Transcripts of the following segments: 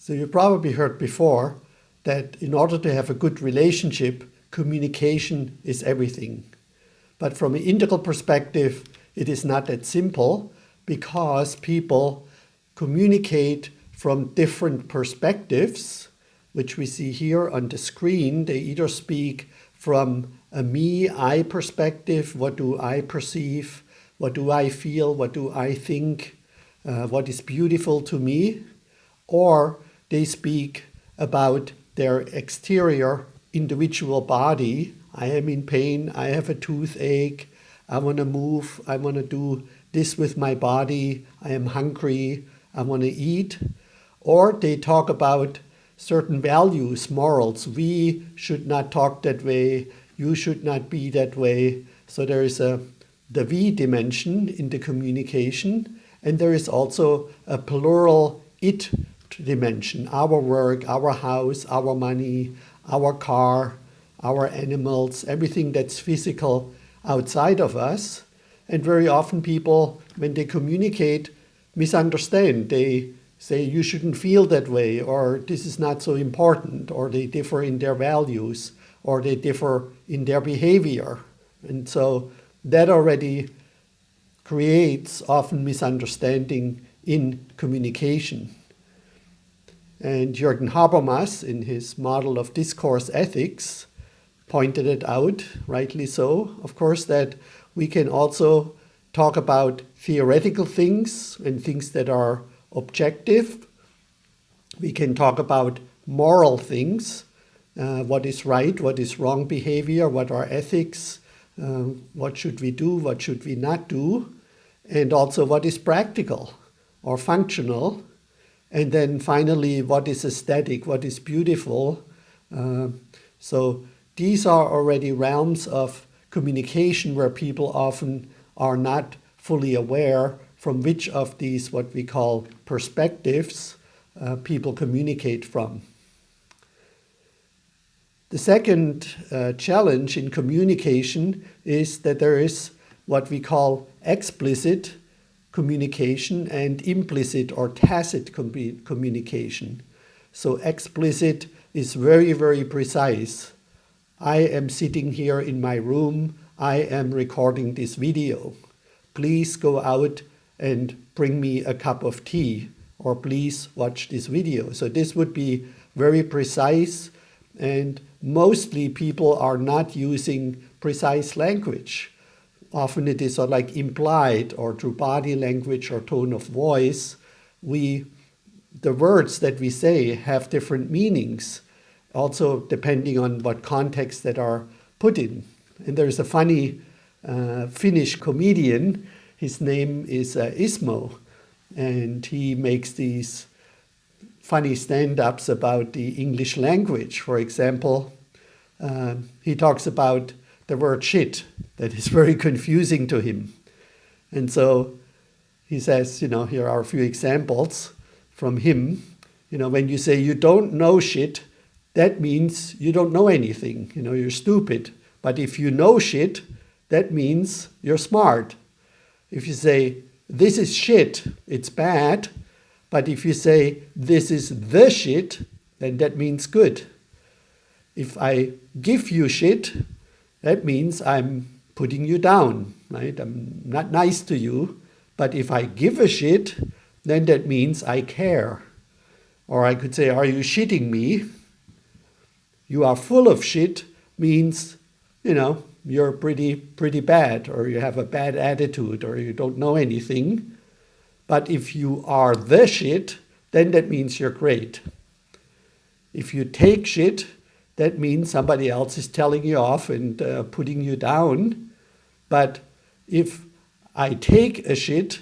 So you probably heard before that in order to have a good relationship, communication is everything. But from an integral perspective, it is not that simple because people communicate from different perspectives, which we see here on the screen. They either speak from a me, I perspective, what do I perceive, what do I feel, what do I think, what is beautiful to me, or they speak about their exterior individual body. I am in pain, I have a toothache, I want to move, I want to do this with my body, I am hungry, I want to eat. Or they talk about certain values, morals. We should not talk that way, you should not be that way. So there is the we dimension in the communication, and there is also a plural it dimension, our work, our house, our money, our car, our animals, everything that's physical outside of us. And very often people, when they communicate, misunderstand. They say you shouldn't feel that way, or this is not so important, or they differ in their values, or they differ in their behavior. And so that already creates often misunderstanding in communication. And Jürgen Habermas, in his model of discourse ethics, pointed it out, rightly so, of course, that we can also talk about theoretical things and things that are objective. We can talk about moral things, what is right, what is wrong behavior, what are ethics, what should we do, what should we not do, and also what is practical or functional. And then finally, what is aesthetic, what is beautiful. So these are already realms of communication where people often are not fully aware from which of these, what we call perspectives, people communicate from. The second challenge in communication is that there is what we call explicit communication and implicit or tacit communication. So explicit is very, very precise. I am sitting here in my room. I am recording this video. Please go out and bring me a cup of tea, or please watch this video. So this would be very precise, and mostly people are not using precise language. Often it is sort of like implied or through body language or tone of voice. The words that we say have different meanings, also depending on what context that are put in. And there's a funny Finnish comedian. His name is Ismo, and he makes these funny stand-ups about the English language. For example, he talks about the word shit that is very confusing to him. And so he says, here are a few examples from him. When you say you don't know shit, that means you don't know anything. You're stupid. But if you know shit, that means you're smart. If you say, this is shit, it's bad. But if you say, this is the shit, then that means good. If I give you shit, that means I'm putting you down, right? I'm not nice to you. But if I give a shit, then that means I care. Or I could say, are you shitting me? You are full of shit means, you're pretty bad, or you have a bad attitude, or you don't know anything. But if you are the shit, then that means you're great. If you take shit, that means somebody else is telling you off and putting you down. But if I take a shit,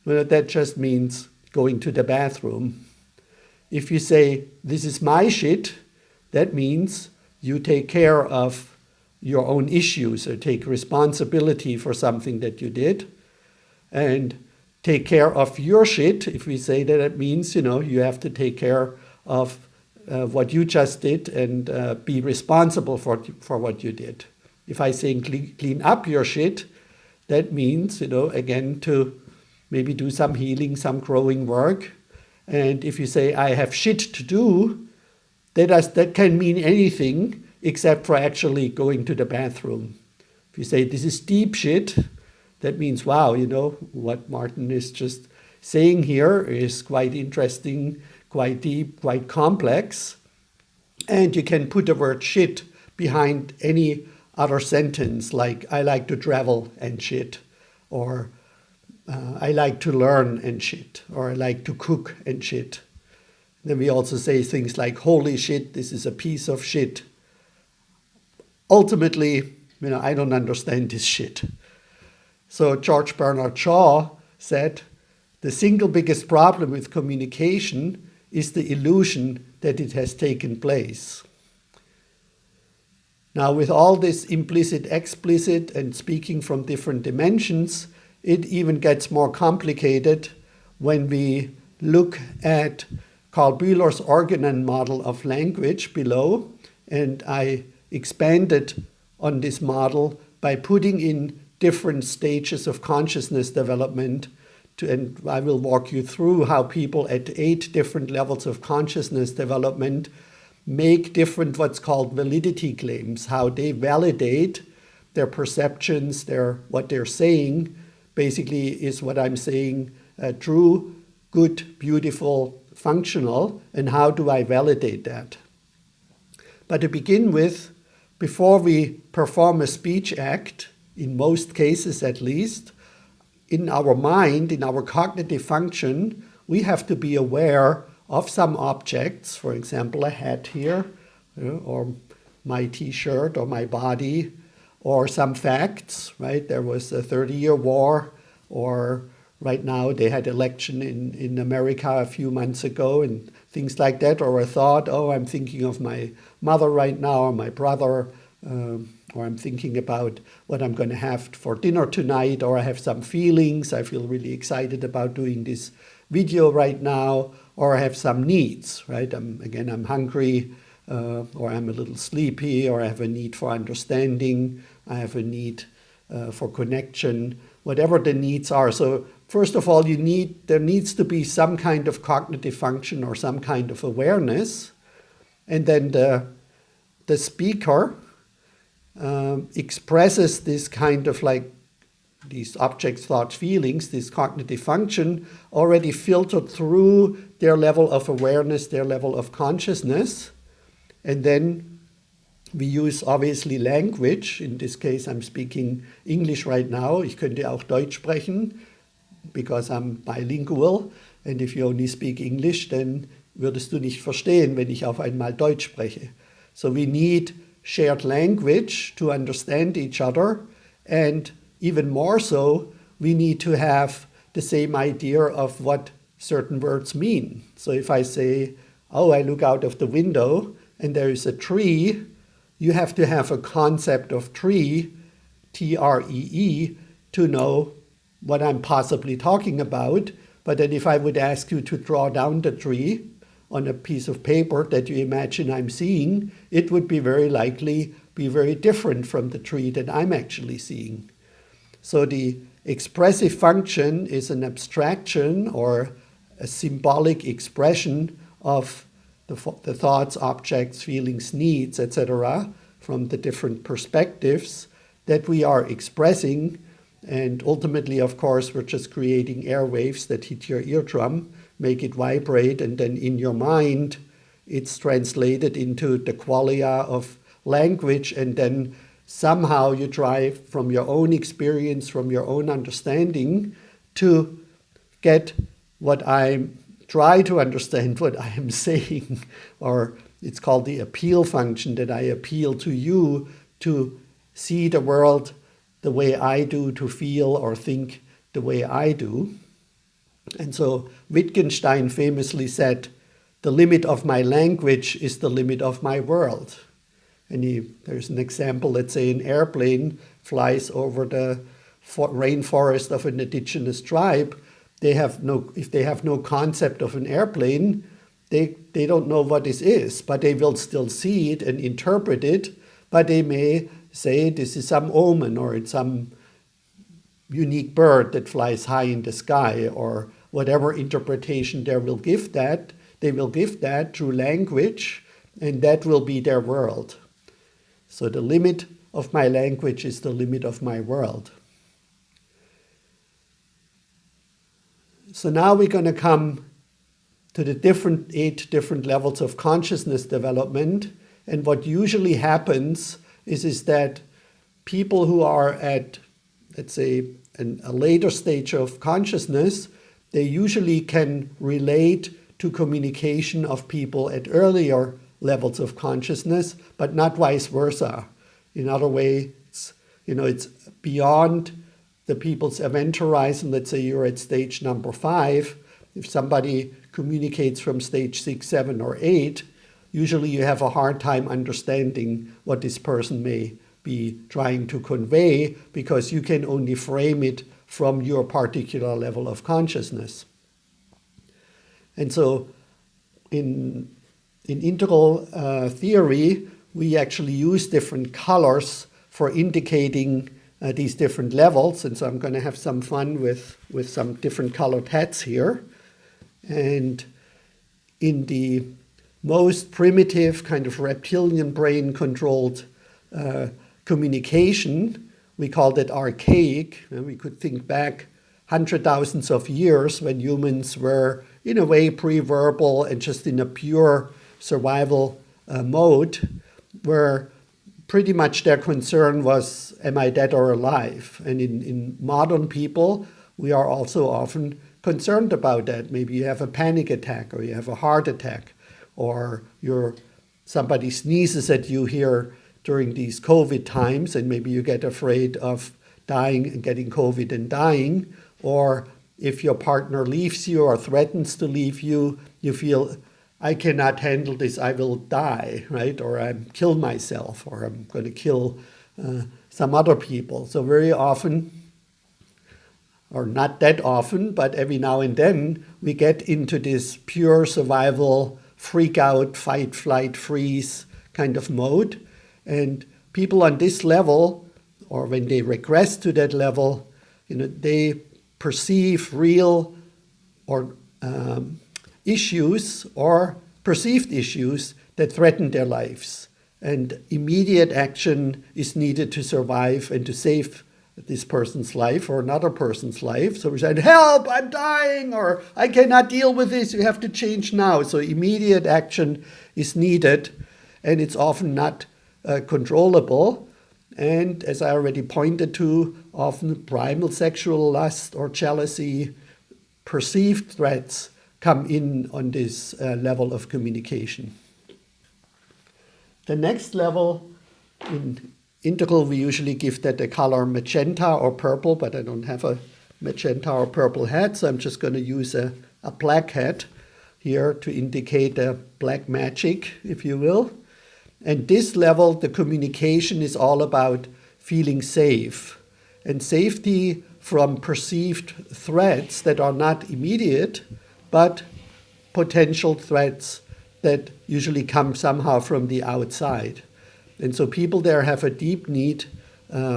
well, that just means going to the bathroom. If you say, this is my shit, that means you take care of your own issues or take responsibility for something that you did. And take care of your shit, if we say that, it means, you have to take care of what you just did and be responsible for what you did. If I say clean up your shit, that means, again, to maybe do some healing, some growing work, And if you say, I have shit to do, that can mean anything except for actually going to the bathroom. If you say, this is deep shit, that means, wow, what Martin is just saying here is quite interesting, quite deep, quite complex. And you can put the word shit behind any other sentence, like, I like to travel and shit, or I like to learn and shit, or I like to cook and shit. Then we also say things like, holy shit, this is a piece of shit. Ultimately, I don't understand this shit. So George Bernard Shaw said, the single biggest problem with communication is the illusion that it has taken place. Now, with all this implicit, explicit, and speaking from different dimensions, it even gets more complicated when we look at Carl Bühler's organon model of language below, and I expanded on this model by putting in different stages of consciousness development, and I will walk you through how people at 8 different levels of consciousness development make different what's called validity claims, how they validate their perceptions, what they're saying, basically is what I'm saying true, good, beautiful, functional, and how do I validate that? But to begin with, before we perform a speech act, in most cases at least, in our mind, in our cognitive function, we have to be aware of some objects, for example, a hat here, or my t-shirt, or my body, or some facts, right? There was a 30-year war, or right now they had election in America a few months ago, and things like that, or a thought, oh, I'm thinking of my mother right now, or my brother, or I'm thinking about what I'm going to have for dinner tonight, or I have some feelings, I feel really excited about doing this video right now, or I have some needs, right? I'm hungry, or I'm a little sleepy, or I have a need for understanding, I have a need for connection, whatever the needs are. So first of all, there needs to be some kind of cognitive function or some kind of awareness, and then the speaker expresses this kind of like these objects, thoughts, feelings, this cognitive function already filtered through their level of awareness, their level of consciousness. And then we use obviously language. In this case, I'm speaking English right now. Ich könnte auch Deutsch sprechen because I'm bilingual. And if you only speak English, then würdest du nicht verstehen, wenn ich auf einmal Deutsch spreche. So we need shared language to understand each other, and even more so, we need to have the same idea of what certain words mean. So if I say, oh, I look out of the window and there is a tree, you have to have a concept of tree, T-R-E-E, to know what I'm possibly talking about. But then if I would ask you to draw down the tree on a piece of paper that you imagine I'm seeing, it would be very likely be very different from the tree that I'm actually seeing. So the expressive function is an abstraction or a symbolic expression of the thoughts, objects, feelings, needs, etc., from the different perspectives that we are expressing. And ultimately, of course, we're just creating airwaves that hit your eardrum, make it vibrate, and then in your mind, it's translated into the qualia of language, and then somehow you try from your own experience, from your own understanding, to get what I try to understand what I am saying, or it's called the appeal function, that I appeal to you to see the world the way I do, to feel or think the way I do. And so Wittgenstein famously said, the limit of my language is the limit of my world. And there's an example, let's say an airplane flies over the rainforest of an indigenous tribe. If they have no concept of an airplane, they don't know what this is, but they will still see it and interpret it, but they may say this is some omen, or it's some unique bird that flies high in the sky, or whatever interpretation they will give that through language, and that will be their world. So the limit of my language is the limit of my world. So now we're going to come to the 8 different levels of consciousness development. And what usually happens is that people who are at, let's say, a later stage of consciousness, they usually can relate to communication of people at earlier levels of consciousness, but not vice versa. In other ways, it's beyond the people's event horizon. Let's say you're at stage number 5. If somebody communicates from stage 6, 7, or 8, usually you have a hard time understanding what this person may be trying to convey, because you can only frame it from your particular level of consciousness. And so in integral theory, we actually use different colors for indicating these different levels. And so I'm going to have some fun with some different colored hats here. And in the most primitive kind of reptilian brain controlled communication, we called it archaic. And we could think back hundred thousands of years when humans were in a way pre-verbal and just in a pure survival mode, where pretty much their concern was, am I dead or alive? And in modern people, we are also often concerned about that. Maybe you have a panic attack, or you have a heart attack, or somebody sneezes at you here during these COVID times, and maybe you get afraid of dying and getting COVID and dying. Or if your partner leaves you or threatens to leave you, you feel, I cannot handle this, I will die, right? Or I'm kill myself, or I'm going to kill some other people. So very often, or not that often, but every now and then, we get into this pure survival, freak out, fight, flight, freeze kind of mode. And people on this level, or when they regress to that level, they perceive real or issues or perceived issues that threaten their lives. And immediate action is needed to survive and to save this person's life or another person's life. So we said, help, I'm dying, or I cannot deal with this, you have to change now. So immediate action is needed, and it's often not controllable. And as I already pointed to, often primal sexual lust or jealousy, perceived threats come in on this level of communication. The next level, in integral, we usually give that the color magenta or purple, but I don't have a magenta or purple hat, so I'm just going to use a black hat here to indicate a black magic, if you will. And this level, the communication is all about feeling safe, and safety from perceived threats that are not immediate, but potential threats that usually come somehow from the outside. And so people there have a deep need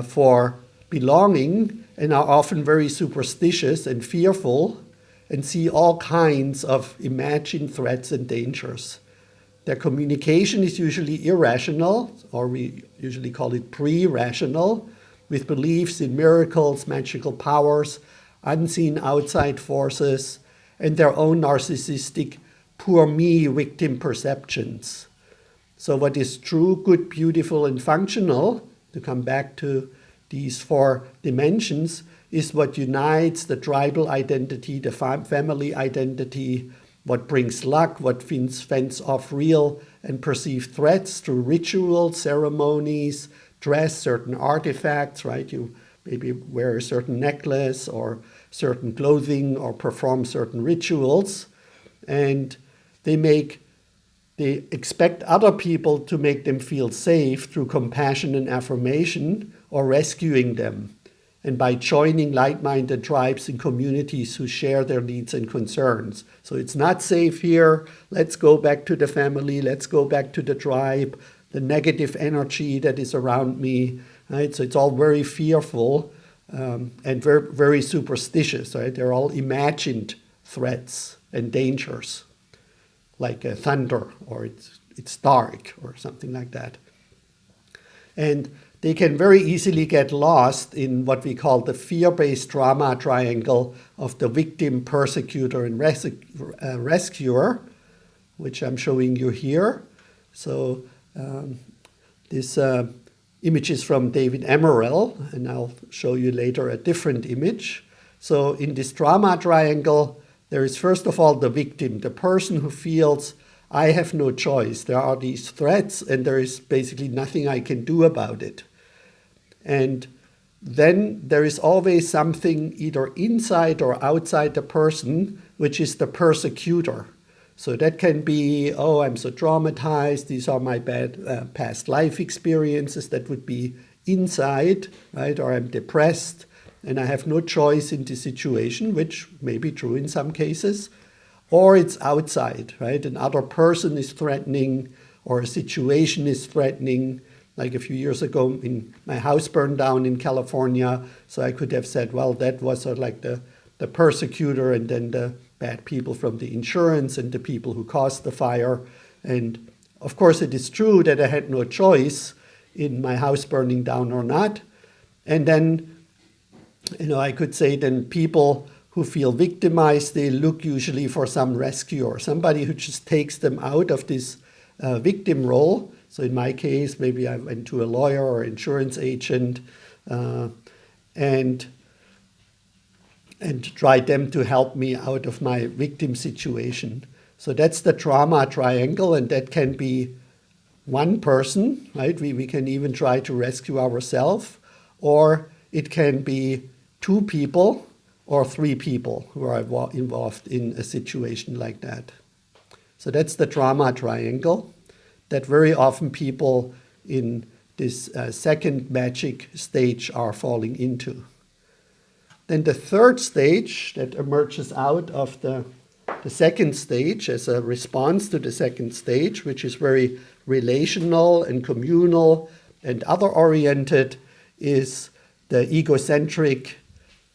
for belonging, and are often very superstitious and fearful, and see all kinds of imagined threats and dangers. Their communication is usually irrational, or we usually call it pre-rational, with beliefs in miracles, magical powers, unseen outside forces, and their own narcissistic poor me victim perceptions. So what is true, good, beautiful, and functional, to come back to these 4 dimensions, is what unites the tribal identity, the family identity, what brings luck, what fends off real and perceived threats through rituals, ceremonies, dress, certain artifacts, right? You maybe wear a certain necklace or certain clothing or perform certain rituals. And they expect other people to make them feel safe through compassion and affirmation, or rescuing them, and by joining like-minded tribes and communities who share their needs and concerns. So it's not safe here, let's go back to the family, let's go back to the tribe, the negative energy that is around me, right? So it's all very fearful and very, very superstitious, right? They're all imagined threats and dangers, like thunder, or it's dark, or something like that. And they can very easily get lost in what we call the fear-based trauma triangle of the victim, persecutor, and rescuer, which I'm showing you here. So this image is from David Emerell, and I'll show you later a different image. So in this trauma triangle, there is first of all the victim, the person who feels, I have no choice. There are these threats and there is basically nothing I can do about it. And then there is always something either inside or outside the person, which is the persecutor. So that can be, oh, I'm so traumatized, these are my bad past life experiences. That would be inside, right? Or I'm depressed and I have no choice in this situation, which may be true in some cases. Or it's outside, right? Another person is threatening, or a situation is threatening. Like a few years ago, my house burned down in California, so I could have said, well, that was sort of like the persecutor, and then the bad people from the insurance and the people who caused the fire. And of course, it is true that I had no choice in my house burning down or not. And then, I could say then people who feel victimized, they look usually for some rescuer, somebody who just takes them out of this victim role. So in my case, maybe I went to a lawyer or insurance agent and tried them to help me out of my victim situation. So that's the trauma triangle, and that can be one person, right? We can even try to rescue ourselves, or it can be two people or three people who are involved in a situation like that. So that's the trauma triangle that very often people in this second magic stage are falling into. Then the third stage that emerges out of the second stage as a response to the second stage, which is very relational and communal and other-oriented, is the egocentric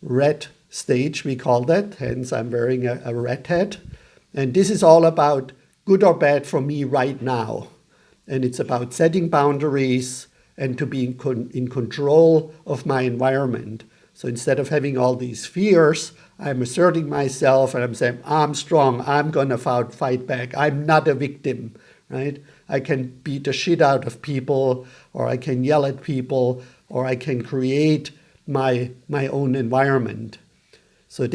red stage, we call that. Hence, I'm wearing a red hat. And this is all about good or bad for me right now. And it's about setting boundaries and to be in control of my environment. So instead of having all these fears, I'm asserting myself and I'm saying, I'm strong, I'm going to fight back. I'm not a victim, right? I can beat the shit out of people, or I can yell at people, or I can create my own environment. So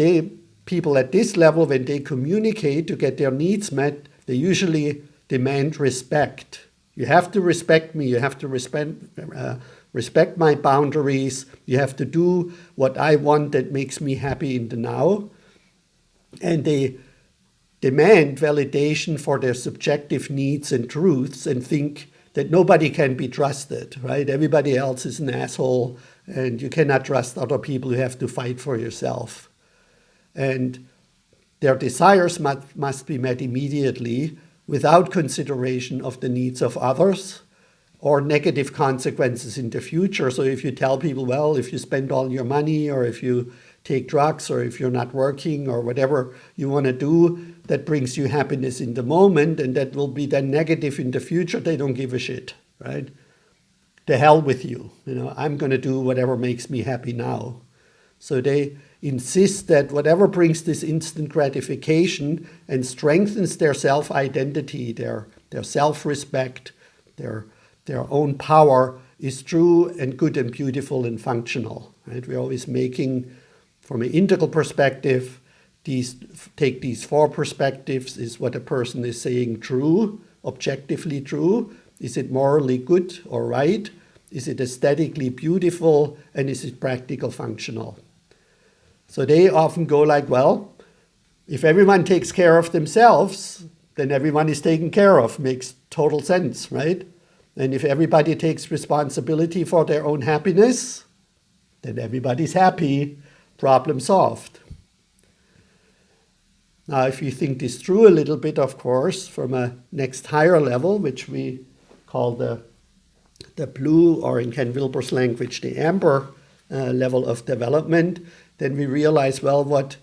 people at this level, when they communicate to get their needs met, they usually demand respect. You have to respect me. You have to respect my boundaries. You have to do what I want that makes me happy in the now. And they demand validation for their subjective needs and truths and think that nobody can be trusted, right? Everybody else is an asshole and you cannot trust other people. You have to fight for yourself. And their desires must be met immediately without consideration of the needs of others or negative consequences in the future. So if you tell people, well, if you spend all your money, or if you take drugs, or if you're not working, or whatever you want to do that brings you happiness in the moment, and that will be then negative in the future, they don't give a shit, right? The hell with you. I'm going to do whatever makes me happy now. So they insist that whatever brings this instant gratification and strengthens their self-identity, their self-respect, their own power is true and good and beautiful and functional. Right? We're always making, from an integral perspective, take these four perspectives. Is what a person is saying true, objectively true? Is it morally good or right? Is it aesthetically beautiful? And is it practical functional? So they often go like, well, if everyone takes care of themselves, then everyone is taken care of. Makes total sense, right? And if everybody takes responsibility for their own happiness, then everybody's happy, problem solved. Now, if you think this through a little bit, of course, from a next higher level, which we call the blue, or in Ken Wilber's language, the amber level of development, then we realize, well, what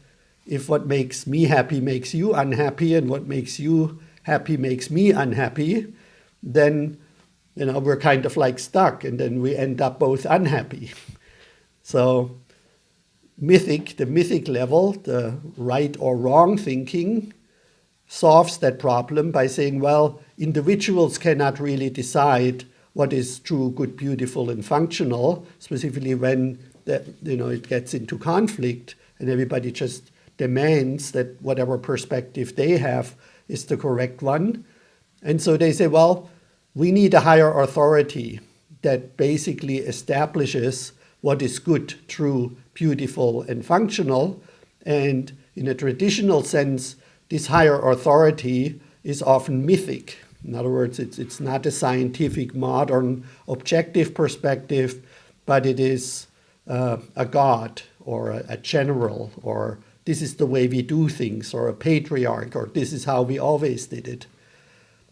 if what makes me happy makes you unhappy, and what makes you happy makes me unhappy, then we're kind of like stuck, and then we end up both unhappy. So the mythic level, the right or wrong thinking, solves that problem by saying, well, individuals cannot really decide what is true, good, beautiful, and functional, specifically when it gets into conflict and everybody just demands that whatever perspective they have is the correct one. And so they say, well, we need a higher authority that basically establishes what is good, true, beautiful, and functional. And in a traditional sense, this higher authority is often mythic. In other words, it's not a scientific, modern, objective perspective, but it is a god or a general, or this is the way we do things, or a patriarch, or this is how we always did it.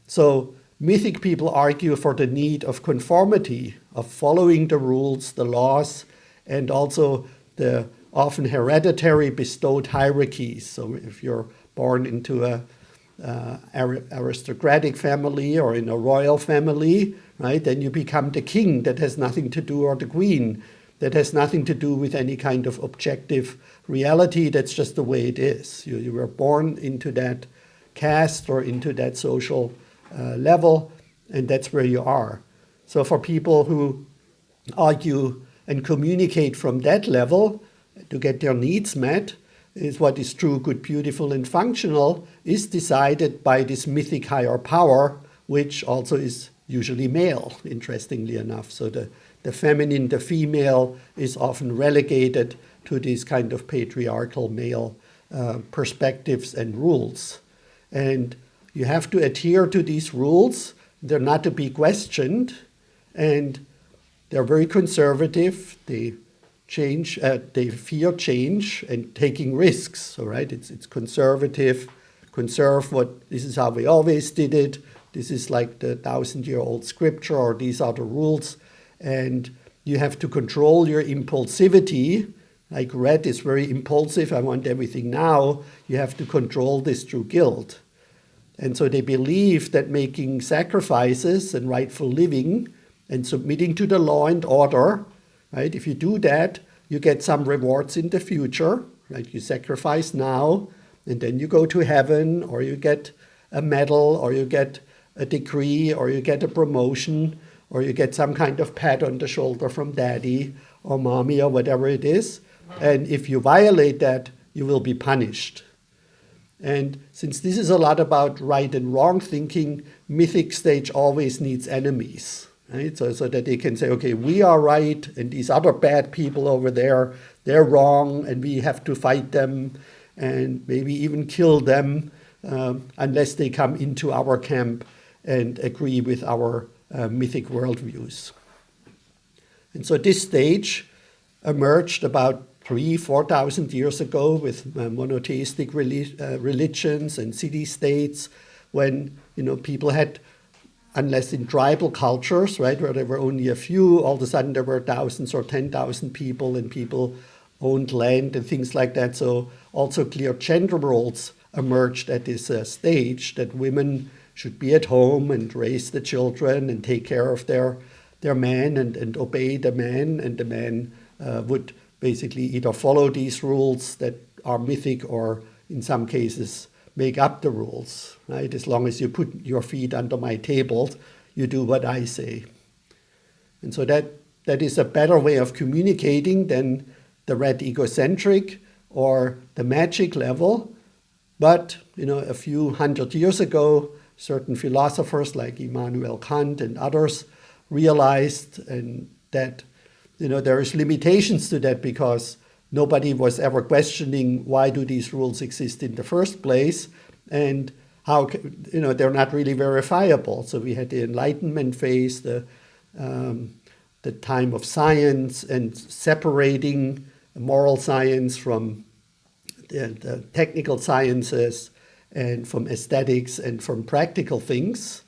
So mythic people argue for the need of conformity, of following the rules, the laws, and also the often hereditary bestowed hierarchies. So if you're born into a aristocratic family or in a royal family, right, then you become the king. That has nothing to do, or the queen. That has nothing to do with any kind of objective reality. That's just the way it is. You were born into that caste or into that social level, and that's where you are. So for people who argue and communicate from that level to get their needs met, is what is true, good, beautiful, and functional is decided by this mythic higher power, which also is usually male, interestingly enough. So the feminine, the female, is often relegated to these kind of patriarchal male perspectives and rules. And you have to adhere to these rules. They're not to be questioned, and they're very conservative. They fear change and taking risks. All right, it's conservative. Conserve what, this is how we always did it. This is like the 1,000-year-old scripture, or these are the rules. And you have to control your impulsivity. Like red is very impulsive. I want everything now. You have to control this through guilt. And so they believe that making sacrifices and rightful living and submitting to the law and order, right? If you do that, you get some rewards in the future, right? You sacrifice now, and then you go to heaven, or you get a medal, or you get a degree, or you get a promotion, or you get some kind of pat on the shoulder from daddy or mommy or whatever it is. And if you violate that, you will be punished. And since this is a lot about right and wrong thinking, mythic stage always needs enemies, right? So that they can say, okay, we are right, and these other bad people over there, they're wrong, and we have to fight them and maybe even kill them unless they come into our camp and agree with our mythic worldviews. And so this stage emerged about 3,000-4,000 years ago with monotheistic religions and city-states, when people had, unless in tribal cultures, right, where there were only a few, all of a sudden there were thousands or 10,000 people, and people owned land and things like that. So also clear gender roles emerged at this stage, that women should be at home and raise the children and take care of their man and obey the man, and the man would basically either follow these rules that are mythic, or in some cases make up the rules, right? As long as you put your feet under my table, you do what I say. And so that is a better way of communicating than the red egocentric or the magic level. But a few hundred years ago, certain philosophers like Immanuel Kant and others realized that there is limitations to that, because nobody was ever questioning why do these rules exist in the first place, and how they're not really verifiable. So we had the Enlightenment Phase, the time of science, and separating moral science from the technical sciences, and from aesthetics and from practical things.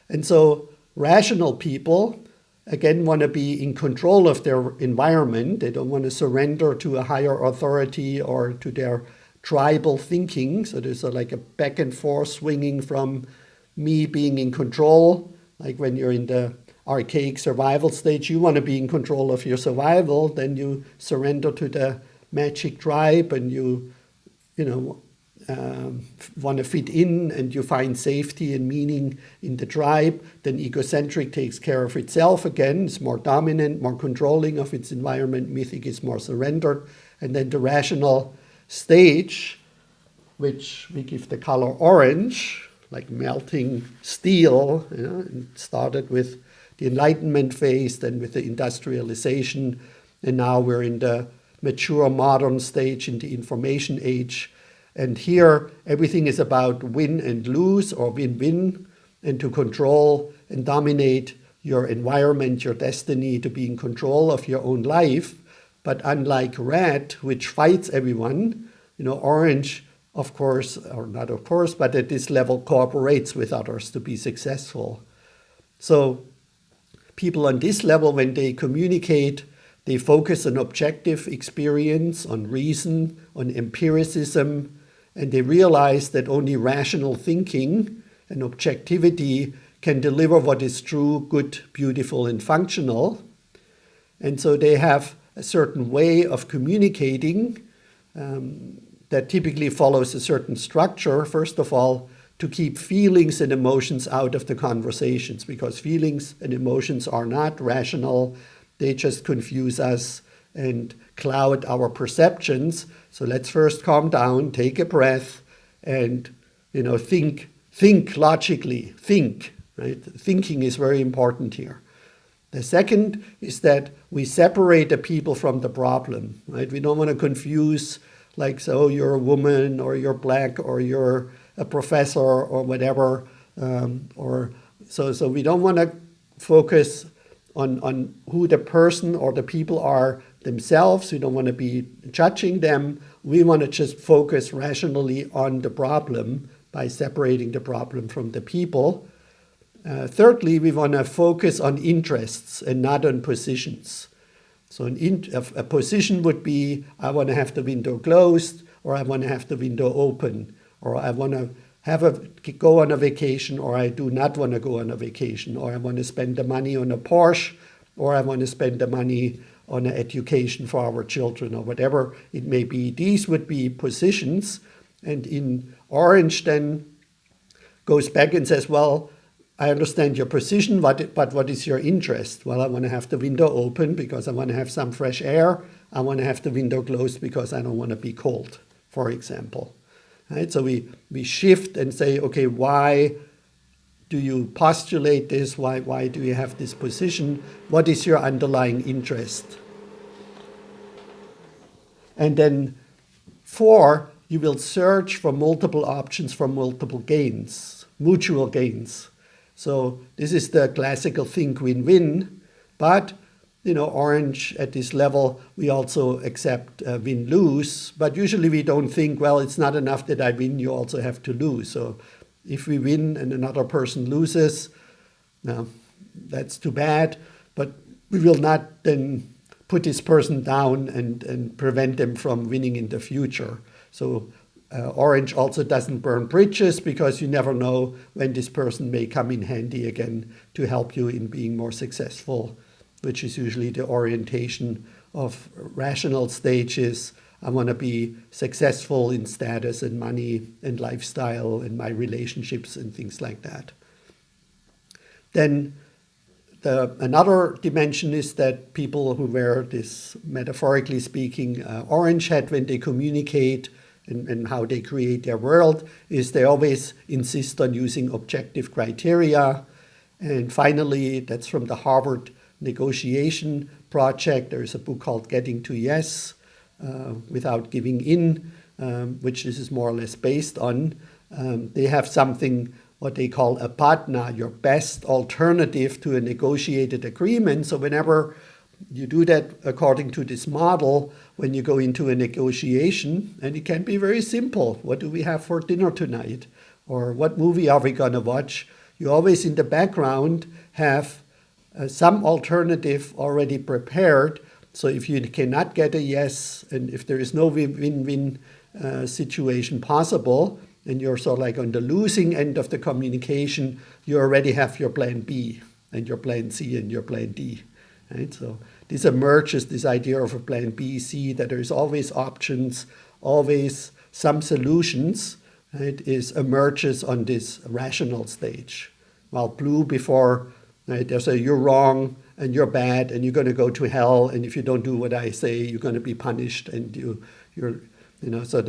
And so rational people, again, want to be in control of their environment. They don't want to surrender to a higher authority or to their tribal thinking. So there's like a back and forth swinging from me being in control, like when you're in the archaic survival stage, you want to be in control of your survival, then you surrender to the magic tribe and you want to fit in and you find safety and meaning in the tribe. Then egocentric takes care of itself again. It's more dominant, more controlling of its environment. Mythic is more surrendered. And then the rational stage, which we give the color orange, like melting steel. And it started with the Enlightenment Phase, then with the industrialization, and now we're in the mature modern stage in the information age. And here, everything is about win and lose, or win-win, and to control and dominate your environment, your destiny, to be in control of your own life. But unlike red, which fights everyone, orange, of course, or not of course, but at this level cooperates with others to be successful. So people on this level, when they communicate, they focus on objective experience, on reason, on empiricism, and they realize that only rational thinking and objectivity can deliver what is true, good, beautiful, and functional. And so they have a certain way of communicating that typically follows a certain structure. First of all, to keep feelings and emotions out of the conversations, because feelings and emotions are not rational. They just confuse us and cloud our perceptions. So let's first calm down, take a breath, and think logically. Think, right? Thinking is very important here. The second is that we separate the people from the problem, right? We don't want to confuse, like, so you're a woman, or you're black, or you're a professor, or whatever. So we don't want to focus on who the person or the people are themselves. We don't want to be judging them. We want to just focus rationally on the problem by separating the problem from the people. Thirdly, we want to focus on interests and not on positions. So a position would be, I want to have the window closed, or I want to have the window open, or I want to go on a vacation, or I do not want to go on a vacation, or I want to spend the money on a Porsche, or I want to spend the money on an education for our children, or whatever it may be. These would be positions. And in orange then goes back and says, well, I understand your position, but what is your interest? Well, I want to have the window open because I want to have some fresh air. I want to have the window closed because I don't want to be cold, for example. Right? So we shift and say, okay, why do you postulate this? Why do you have this position? What is your underlying interest? And then 4, you will search for multiple options for multiple gains, mutual gains. So this is the classical think win-win, but orange at this level, we also accept win-lose, but usually we don't think, well, it's not enough that I win, you also have to lose. So if we win and another person loses, now that's too bad, but we will not then put this person down and prevent them from winning in the future. So orange also doesn't burn bridges, because you never know when this person may come in handy again to help you in being more successful, which is usually the orientation of rational stages. I want to be successful in status and money and lifestyle and my relationships and things like that. Then another dimension is that people who wear this, metaphorically speaking, orange hat when they communicate and how they create their world, is they always insist on using objective criteria. And finally, that's from the Harvard negotiation project. There's a book called Getting to Yes Without Giving In, which this is more or less based on. They have something what they call a patna, your best alternative to a negotiated agreement. So whenever you do that according to this model, when you go into a negotiation, and it can be very simple. What do we have for dinner tonight? Or what movie are we going to watch? You always in the background have some alternative already prepared. So if you cannot get a yes, and if there is no win-win situation possible, and you're sort of like on the losing end of the communication, you already have your plan B and your plan C and your plan D. Right? So this emerges, this idea of a plan B, C, that there's always options, always some solutions, right, emerges on this rational stage. While blue before, right, there's a you're wrong and you're bad and you're going to go to hell, and if you don't do what I say, you're going to be punished, and so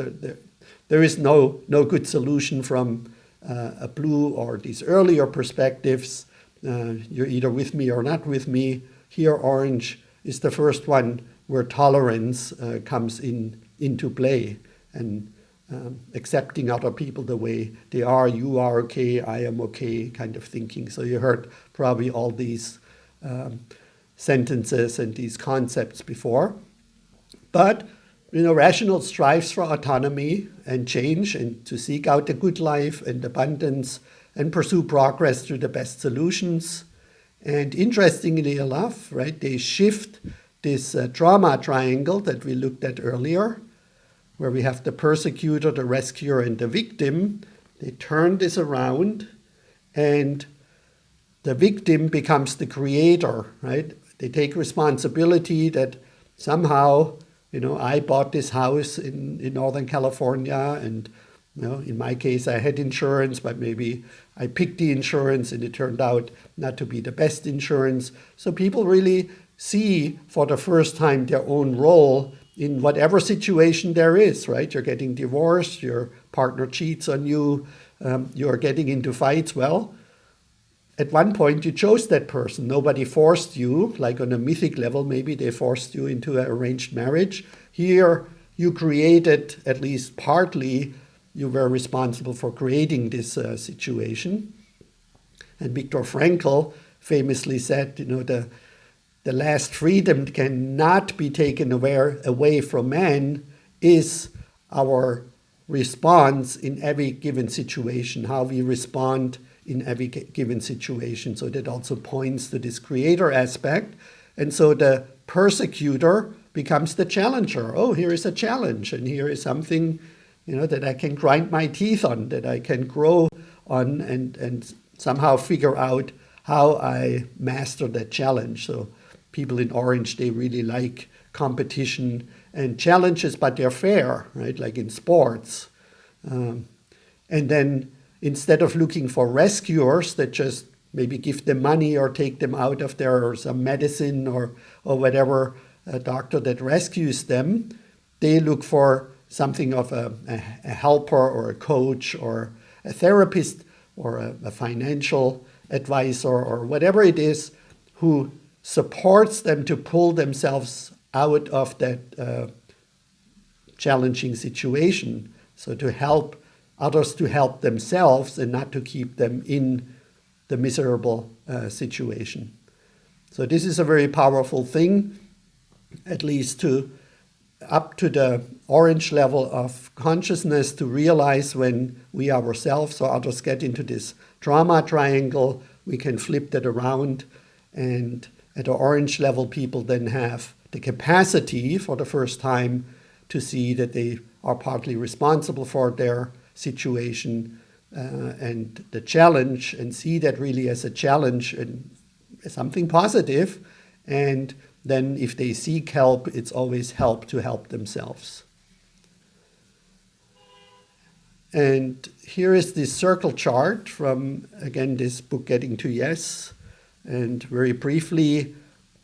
there is no good solution from a blue or these earlier perspectives. You're either with me or not with me. Here, orange is the first one where tolerance comes into play, and accepting other people the way they are. You are okay, I am okay, kind of thinking. So you heard probably all these sentences and these concepts before. But rational strives for autonomy and change, and to seek out a good life and abundance and pursue progress through the best solutions. And interestingly enough, right, they shift this trauma triangle that we looked at earlier, where we have the persecutor, the rescuer, and the victim. They turn this around, and the victim becomes the creator, right? They take responsibility that somehow, I bought this house in Northern California, and in my case, I had insurance, but maybe I picked the insurance and it turned out not to be the best insurance. So people really see for the first time their own role in whatever situation there is, right? You're getting divorced, your partner cheats on you, you're getting into fights. Well, at one point you chose that person. Nobody forced you, like on a mythic level, maybe they forced you into an arranged marriage. Here you created, at least partly, you were responsible for creating this situation. And Viktor Frankl famously said, the last freedom cannot be taken away from man is our response in every given situation, how we respond in every given situation. So that also points to this creator aspect. And so the persecutor becomes the challenger. Oh, here is a challenge, and here is something that I can grind my teeth on, that I can grow on, and somehow figure out how I master that challenge. So people in orange, they really like competition and challenges, but they're fair, right? Like in sports. And then instead of looking for rescuers that just maybe give them money or take them out of there, or some medicine or whatever, a doctor that rescues them, they look for something of a helper or a coach or a therapist or a financial advisor or whatever it is, who supports them to pull themselves out of that challenging situation. So to help others to help themselves and not to keep them in the miserable situation. So this is a very powerful thing, at least up to the orange level of consciousness, to realize when we ourselves or others get into this trauma triangle, we can flip that around. And at the orange level, people then have the capacity for the first time to see that they are partly responsible for their situation and the challenge, and see that really as a challenge and something positive. And then if they seek help, it's always help to help themselves. And here is this circle chart from, again, this book, Getting to Yes. And very briefly,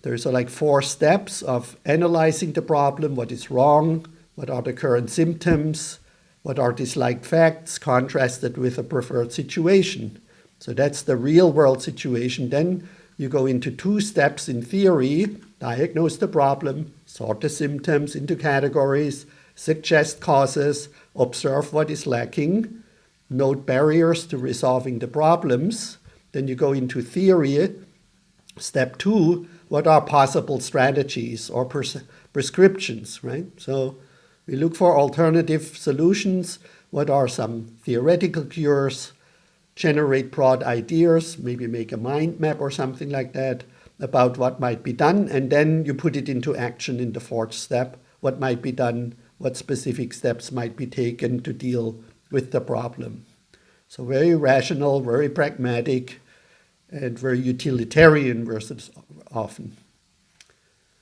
there's like 4 steps of analyzing the problem: what is wrong, what are the current symptoms, what are disliked facts contrasted with a preferred situation. So that's the real world situation. Then you go into 2 steps in theory: diagnose the problem, sort the symptoms into categories, suggest causes, observe what is lacking, note barriers to resolving the problems. Then you go into theory. Step 2, what are possible strategies or prescriptions, right? So we look for alternative solutions. What are some theoretical cures? Generate broad ideas, maybe make a mind map or something like that about what might be done. And then you put it into action in the 4th step. What might be done what specific steps might be taken to deal with the problem. So very rational, very pragmatic, and very utilitarian versus often.